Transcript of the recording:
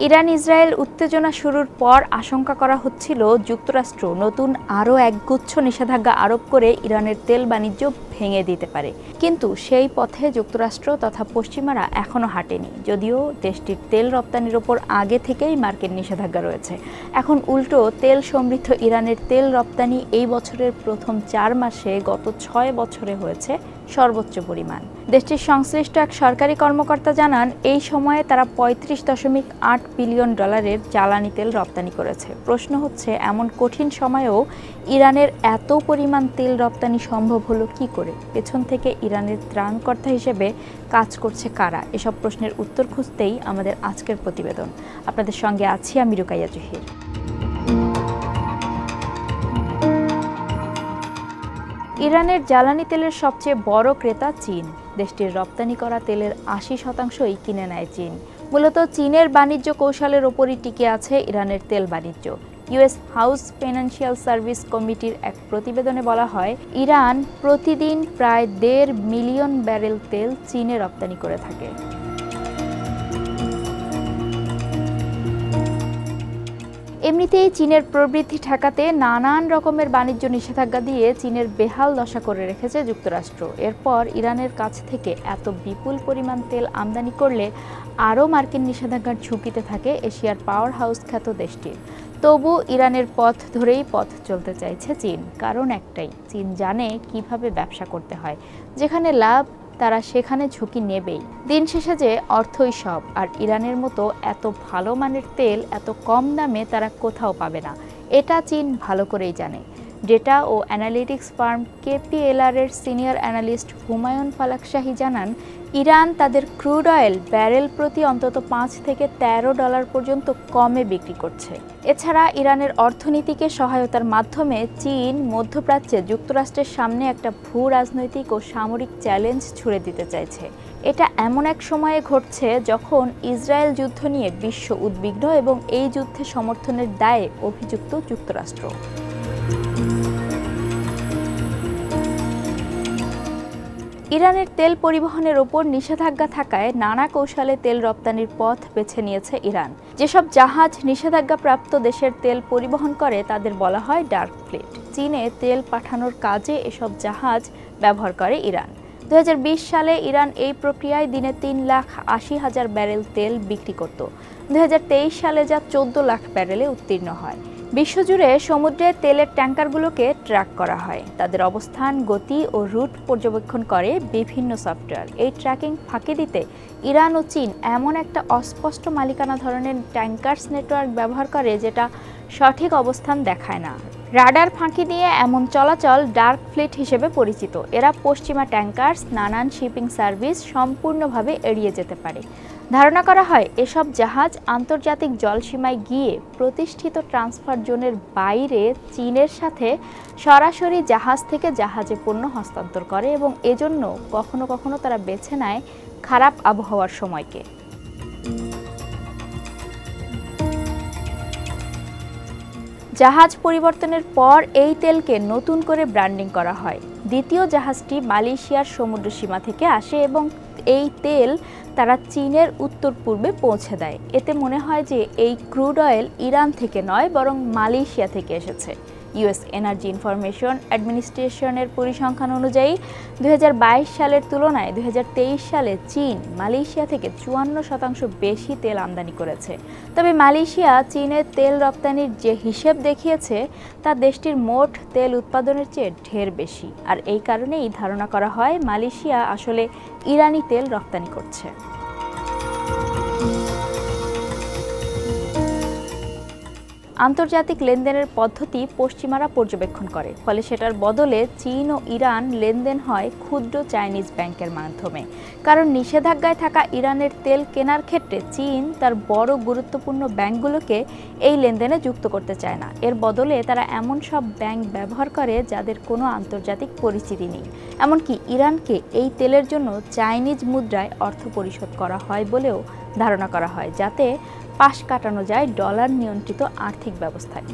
Iran Israel উত্তেজনা শুরুর পর আশঙ্কা করা হচ্ছিল যুক্তরাষ্ট্র নতুন আরও একগুচ্ছ নিষেধাজ্ঞা আরোপ করে ইরানের তেল বাণিজ্য ভেঙে দিতে পারে। কিন্তু সেই পথে যুক্তরাষ্ট্র তথা পশ্চিমারা এখনও হাঁটেনি। যদিও দেশটির তেল রপ্তানির ওপর আগে থেকেই মার্কিন নিষেধাজ্ঞা রয়েছে, এখন উল্টো তেল সমৃদ্ধ ইরানের তেল রপ্তানি এই বছরের প্রথম 4 মাসে গত 6 বছরে হয়েছে সর্বোচ্চ পরিমাণ। দেশটির সংশ্লিষ্ট এক সরকারি কর্মকর্তা জানান, এই সময়ে তারা $35.8 বিলিয়ন জ্বালানি তেল রপ্তানি করেছে। প্রশ্ন হচ্ছে, এমন কঠিন সময়েও ইরানের এত পরিমাণ তেল রপ্তানি সম্ভব হলো কী করে? পেছন থেকে ইরানের ত্রাণকর্তা হিসেবে কাজ করছে কারা? এসব প্রশ্নের উত্তর খুঁজতেই আমাদের আজকের প্রতিবেদন। আপনাদের সঙ্গে আছি আমি রুকাইয়া জহির। ইরানের জ্বালানি তেলের সবচেয়ে বড় ক্রেতা চীন। দেশটির রপ্তানি করা তেলের 80%ই কিনে নেয় চীন। মূলত চীনের বাণিজ্য কৌশলের ওপরই টিকে আছে ইরানের তেল বাণিজ্য। ইউএস হাউস ফাইন্যান্সিয়াল সার্ভিস কমিটির এক প্রতিবেদনে বলা হয়, ইরান প্রতিদিন প্রায় 1.5 মিলিয়ন ব্যারেল তেল চীনে রপ্তানি করে থাকে। এমনিতেই চীনের প্রবৃদ্ধি ঠেকাতে নানান রকমের বাণিজ্য নিষেধাজ্ঞা দিয়ে চীনের বেহাল দশা করে রেখেছে যুক্তরাষ্ট্র। এরপর ইরানের কাছ থেকে এত বিপুল পরিমাণ তেল আমদানি করলে আরও মার্কিন নিষেধাজ্ঞার ঝুঁকিতে থাকে এশিয়ার পাওয়ার হাউস খ্যাত দেশটির। তবু ইরানের পথ ধরেই পথ চলতে চাইছে চীন। কারণ একটাই, চীন জানে কিভাবে ব্যবসা করতে হয়। যেখানে লাভ তারা সেখানে ঝুঁকি নেবেই। দিন শেষে যে অর্থই সব, আর ইরানের মতো এত ভালো মানের তেল এত কম দামে তারা কোথাও পাবে না, এটা চীন ভালো করেই জানে। ডেটা ও অ্যানালিটিক্স ফার্ম KPLR এর সিনিয়র অ্যানালিস্ট হুমায়ুন ফালাকশাহী জানান, ইরান তাদের ক্রুড অয়েল ব্যারেল প্রতি অন্তত $5 থেকে $13 পর্যন্ত কমে বিক্রি করছে। এছাড়া ইরানের অর্থনীতিকে সহায়তার মাধ্যমে চীন মধ্যপ্রাচ্যে যুক্তরাষ্ট্রের সামনে একটা ভূ রাজনৈতিক ও সামরিক চ্যালেঞ্জ ছুড়ে দিতে চাইছে। এটা এমন এক সময়ে ঘটছে যখন ইসরায়েল যুদ্ধ নিয়ে বিশ্ব উদ্বিগ্ন এবং এই যুদ্ধে সমর্থনের দায়ে অভিযুক্ত যুক্তরাষ্ট্র। ইরানের তেল পরিবহনের ওপর নিষেধাজ্ঞা থাকায় নানা কৌশলে তেল রপ্তানির পথ বেছে নিয়েছে ইরান। যেসব জাহাজ নিষেধাজ্ঞাপ্রাপ্ত দেশের তেল পরিবহন করে তাদের বলা হয় ডার্ক ফ্লিট। চীনে তেল পাঠানোর কাজে এসব জাহাজ ব্যবহার করে ইরান। 2020 সালে ইরান এই প্রক্রিয়ায় দিনে 3,80,000 ব্যারেল তেল বিক্রি করত। 2023 সালে যা 14 লাখ ব্যারেলে উত্তীর্ণ হয়। বিশ্বজুড়ে সমুদ্রে তেলের ট্যাঙ্কারগুলোকে ট্র্যাক করা হয়। তাদের অবস্থান, গতি ও রুট পর্যবেক্ষণ করে বিভিন্ন সফটওয়্যার। এই ট্র্যাকিং ফাঁকি দিতে ইরান ও চীন এমন একটা অস্পষ্ট মালিকানা ধরনের ট্যাঙ্কার্স নেটওয়ার্ক ব্যবহার করে যেটা সঠিক অবস্থান দেখায় না। রাডার ফাঁকি দিয়ে এমন চলাচল ডার্ক ফ্লিট হিসেবে পরিচিত। এরা পশ্চিমা ট্যাঙ্কার্স, নানান শিপিং সার্ভিস সম্পূর্ণভাবে এড়িয়ে যেতে পারে। ধারণা করা হয় এসব জাহাজ আন্তর্জাতিক জলসীমায় গিয়ে প্রতিষ্ঠিত ট্রান্সফার জোনের বাইরে চীনের সাথে সরাসরি জাহাজ থেকে জাহাজে পণ্য হস্তান্তর করে এবং এজন্য কখনো কখনো তারা বেছে নেয় খারাপ আবহাওয়ার সময়কে। জাহাজ পরিবর্তনের পর এই তেলকে নতুন করে ব্র্যান্ডিং করা হয়। দ্বিতীয় জাহাজটি মালয়েশিয়ার সমুদ্র সীমা থেকে আসে এবং এই তেল তারা চীনের উত্তর পূর্বে পৌঁছে দেয়। এতে মনে হয় যে এই ক্রুড অয়েল ইরান থেকে নয় বরং মালয়েশিয়া থেকে এসেছে। ইউএস এনার্জি ইনফরমেশন অ্যাডমিনিস্ট্রেশনের পরিসংখ্যান অনুযায়ী 2022 সালের তুলনায় 2023 সালে চীন মালয়েশিয়া থেকে 54% বেশি তেল আমদানি করেছে। তবে মালয়েশিয়া চীনের তেল রপ্তানির যে হিসেব দেখিয়েছে তা দেশটির মোট তেল উৎপাদনের চেয়ে ঢের বেশি। আর এই কারণেই ধারণা করা হয় মালয়েশিয়া আসলে ইরানি তেল রপ্তানি করছে। আন্তর্জাতিক লেনদেনের পদ্ধতি পশ্চিমারা পর্যবেক্ষণ করে, ফলে সেটার বদলে চীন ও ইরান লেনদেন হয় ক্ষুদ্র চাইনিজ ব্যাংকের মাধ্যমে। কারণ নিষেধাজ্ঞায় থাকা ইরানের তেল কেনার ক্ষেত্রে চীন তার বড় গুরুত্বপূর্ণ ব্যাংকগুলোকে এই লেনদেনে যুক্ত করতে চায় না। এর বদলে তারা এমন সব ব্যাংক ব্যবহার করে যাদের কোনো আন্তর্জাতিক পরিচিতি নেই। এমনকি ইরানকে এই তেলের জন্য চাইনিজ মুদ্রায় অর্থ পরিশোধ করা হয় বলেও ধারণা করা হয়, যাতে পাশ কাটানো যায় ডলার নিয়ন্ত্রিত আর্থিক ব্যবস্থায়।